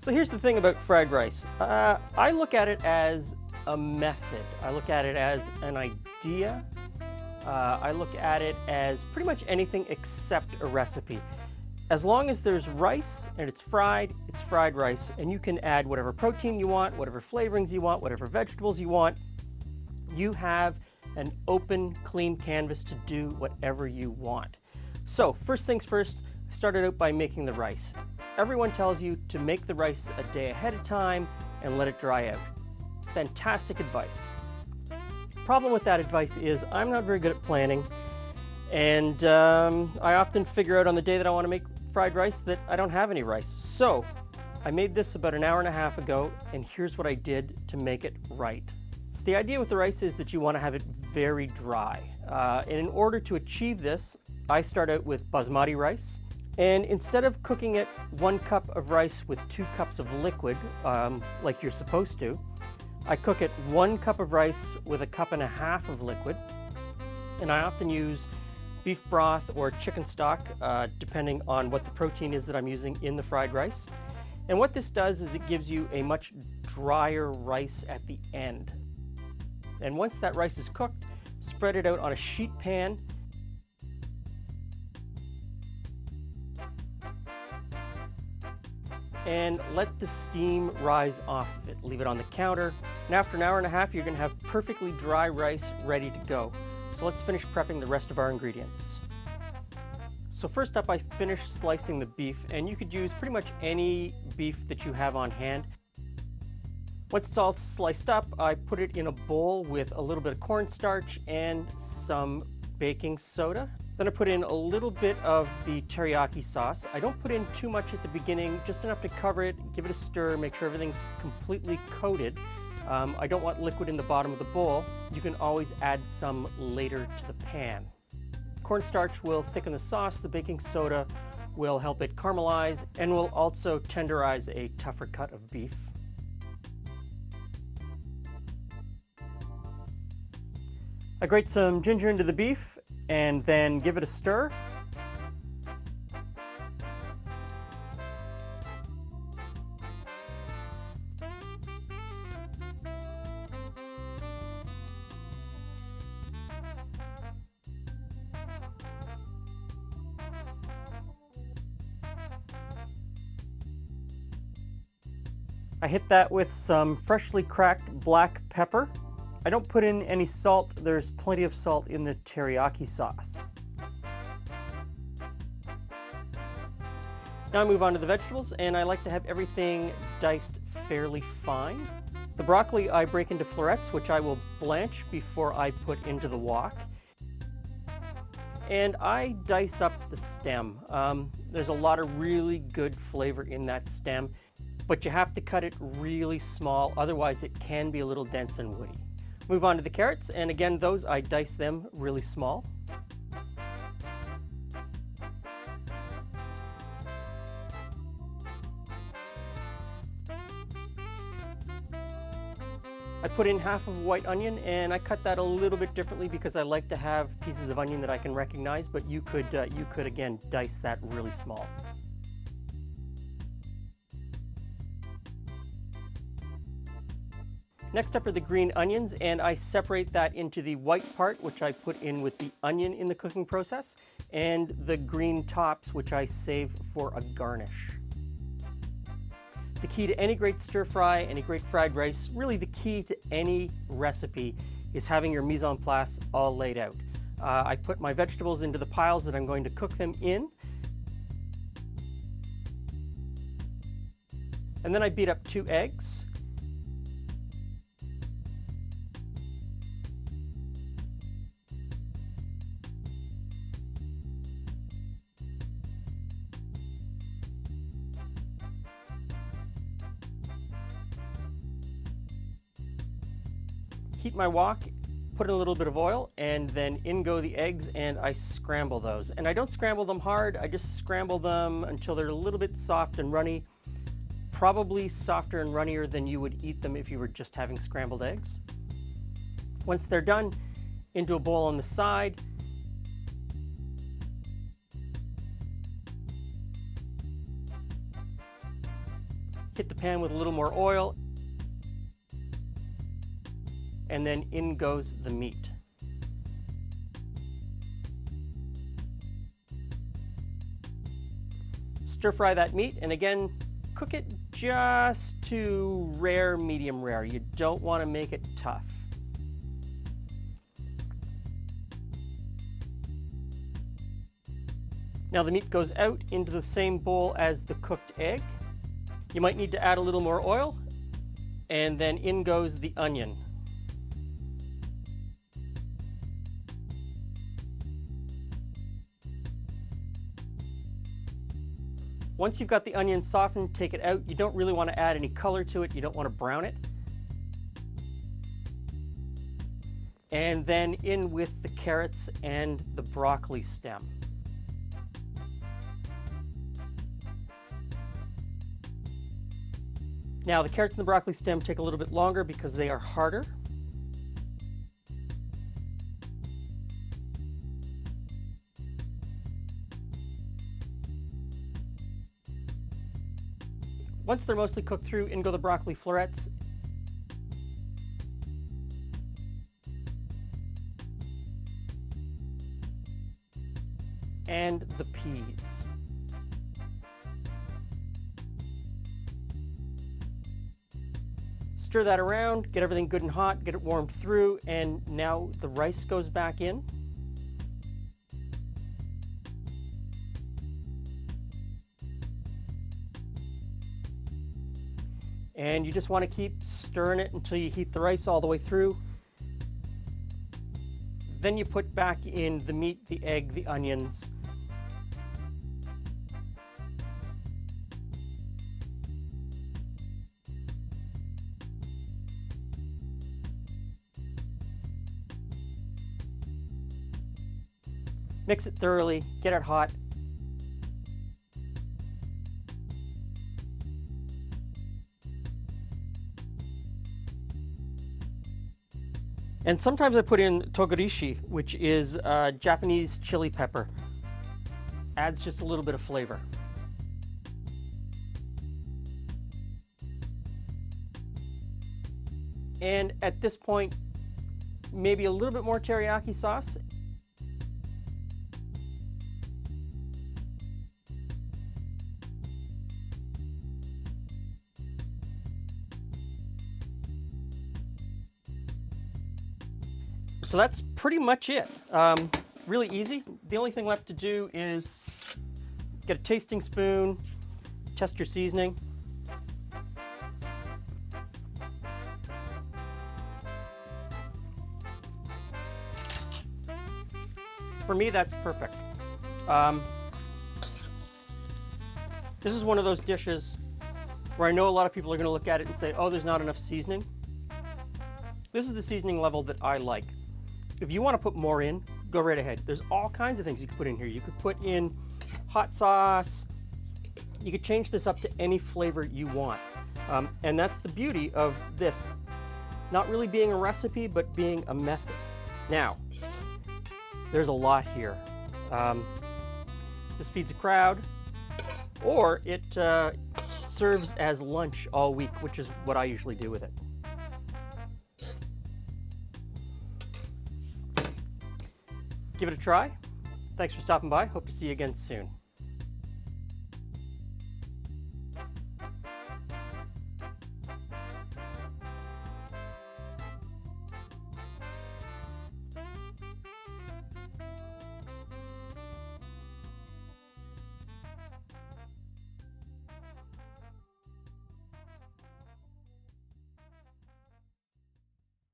So here's the thing about fried rice. I look at it as a method. I look at it as an idea. I look at it as pretty much anything except a recipe. As long as there's rice and it's fried rice, and you can add whatever protein you want, whatever flavorings you want, whatever vegetables you want. You have an open, clean canvas to do whatever you want. So first things first, I started out by making the rice. Everyone tells you to make the rice a day ahead of time and let it dry out. Fantastic advice. Problem with that advice is I'm not very good at planning, and I often figure out on the day that I want to make fried rice that I don't have any rice. So I made this about an hour and a half ago, and here's what I did to make it right. So the idea with the rice is that you want to have it very dry. And in order to achieve this, I start out with basmati rice. And instead of cooking it 1 cup of rice with 2 cups of liquid, like you're supposed to, I cook it 1 cup of rice with 1.5 cups of liquid. And I often use beef broth or chicken stock, depending on what the protein is that I'm using in the fried rice. And what this does is it gives you a much drier rice at the end. And once that rice is cooked, spread it out on a sheet pan. And let the steam rise off of it. Leave it on the counter. And after an hour and a half, you're going to have perfectly dry rice ready to go. So let's finish prepping the rest of our ingredients. So first up, I finished slicing the beef, and you could use pretty much any beef that you have on hand. Once it's all sliced up, I put it in a bowl with a little bit of cornstarch and some baking soda. Then I put in a little bit of the teriyaki sauce. I don't put in too much at the beginning, just enough to cover it, give it a stir, make sure everything's completely coated. I don't want liquid in the bottom of the bowl. You can always add some later to the pan. Cornstarch will thicken the sauce, the baking soda will help it caramelize, and will also tenderize a tougher cut of beef. I grate some ginger into the beef and then give it a stir. I hit that with some freshly cracked black pepper. I don't put in any salt. There's plenty of salt in the teriyaki sauce. Now I move on to the vegetables, and I like to have everything diced fairly fine. The broccoli I break into florets, which I will blanch before I put into the wok. And I dice up the stem. There's a lot of really good flavor in that stem, but you have to cut it really small, otherwise it can be a little dense and woody. Move on to the carrots, and again, those I dice them really small. I put in half of a white onion, and I cut that a little bit differently because I like to have pieces of onion that I can recognize, but you could again dice that really small. Next up are the green onions, and I separate that into the white part, which I put in with the onion in the cooking process, and the green tops, which I save for a garnish. The key to any great stir fry, any great fried rice, really the key to any recipe is having your mise en place all laid out. I put my vegetables into the piles that I'm going to cook them in. And then I beat up 2 eggs. Heat my wok, put in a little bit of oil, and then in go the eggs, and I scramble those. And I don't scramble them hard, I just scramble them until they're a little bit soft and runny. Probably softer and runnier than you would eat them if you were just having scrambled eggs. Once they're done, into a bowl on the side. hit the pan with a little more oil, and then in goes the meat. Stir fry that meat, and again, cook it just to rare, medium rare. You don't want to make it tough. Now the meat goes out into the same bowl as the cooked egg. You might need to add a little more oil, and then in goes the onion. Once you've got the onion softened, take it out. You don't really want to add any color to it. You don't want to brown it. And then in with the carrots and the broccoli stem. Now the carrots and the broccoli stem take a little bit longer because they are harder. Once they're mostly cooked through, in go the broccoli florets. And the peas. Stir that around, get everything good and hot, get it warmed through, and now the rice goes back in. And you just want to keep stirring it until you heat the rice all the way through. Then you put back in the meat, the egg, the onions. Mix it thoroughly, get it hot. And sometimes I put in togarashi, which is Japanese chili pepper. Adds just a little bit of flavor. And at this point, maybe a little bit more teriyaki sauce. So that's pretty much it. Really easy. The only thing left to do is get a tasting spoon, test your seasoning. For me, that's perfect. This is one of those dishes where I know a lot of people are going to look at it and say, oh, there's not enough seasoning. This is the seasoning level that I like. If you want to put more in, go right ahead. There's all kinds of things you can put in here. You could put in hot sauce. You could change this up to any flavor you want. And that's the beauty of this. Not really being a recipe, but being a method. Now, there's a lot here. This feeds a crowd, or it serves as lunch all week, which is what I usually do with it. Give it a try. Thanks for stopping by. Hope to see you again soon.